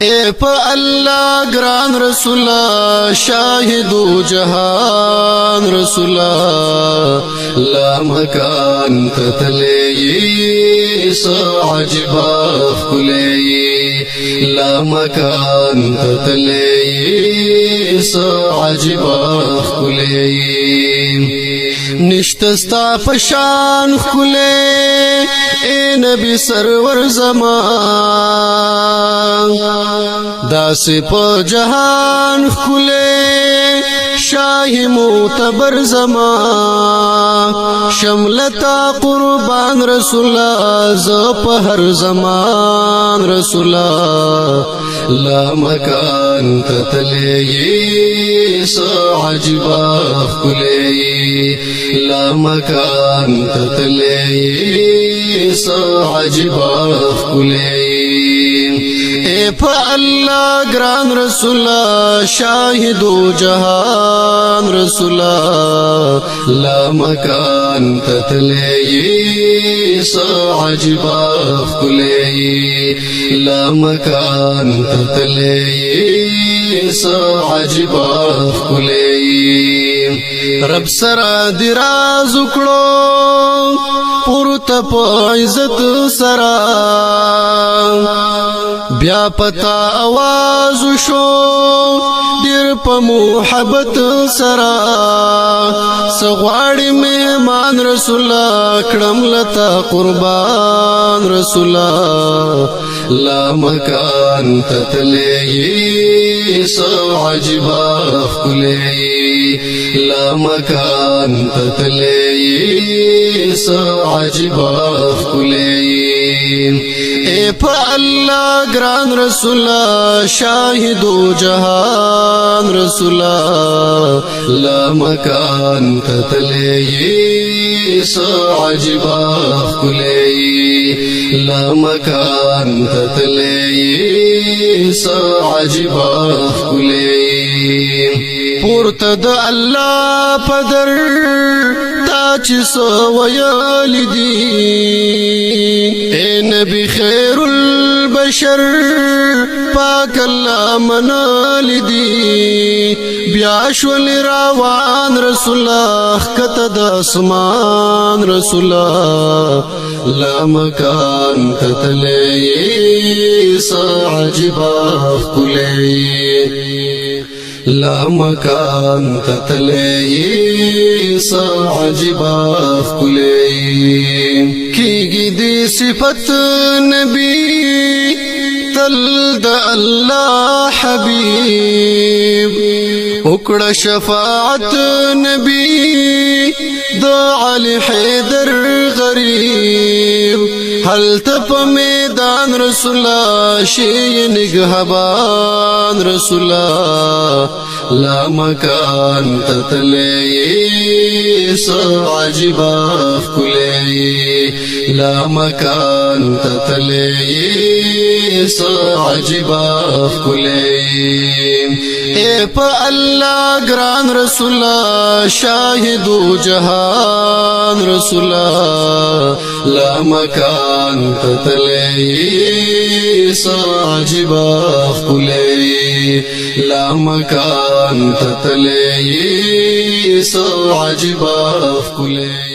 اے پا اللہ گران رسول اللہ شاہدو جہان رسول اللہ لا مکان تتلئی سا عجبا خلئی لا مکان تتلئی سا عجبا خلئی نشتستا پشان خلے اے نبی سرور زمان داس پا جہان خلے شاہ معتبر زمان شملتا قربان رسول اللہ زپ ہر زمان رسول اللہ لا مکان تتلئی سا عجبا خلئی لا مکان تتلئی سا عجبا خلئی اے پا اللہ گران رسول اللہ شاہدو جہان رسول اللہ لا مکان تتلئی سا عجبا خلئی لا مکان تتلئی سا عجبا خلئی رب سرا دراز اکڑو پورتا پا عزت سرا بیا پتا آواز شو دیر پا محبت سرا سغواڑی مہمان رسول اللہ کرم لتا قربان رسول اللہ لا مکان تتلئی سا عجبا خلئی لا مکان تتلئی سا عجبا خلئی اے پا اللہ گران رسول اللہ شاہدو جہان رسول اللہ لا مکان تتلئی سا عجبا خلئی لا مکان تتلئی سا عجبا خلئی پورتد اللہ پدر تاچ سو ویالی دی اے نبی خیر البشر پاک اللہ منالی دی بیاشول راوان رسول اللہ کتد اسمان رسول اللہ لا مکان تتلئی سا عجبا خلئی لا مکان تتلئی سا عجبا خلئی کیگی دی صفت نبی تل دا اللہ حبیب اکڑا شفاعت نبی دا علی حیدر غریب حل تپ میدان رسول اللہ شی نگہبان رسول اللہ لا مکان تتلئی سا عجبا خلئی لا مکان تتلئی سا عجبا خلئی اے پا اللہ گران رسول اللہ شاہدو جہان رسول اللہ لا مکان تتلئی سا عجبا خلئی لا مکان تتلئی سا عجبا خلئی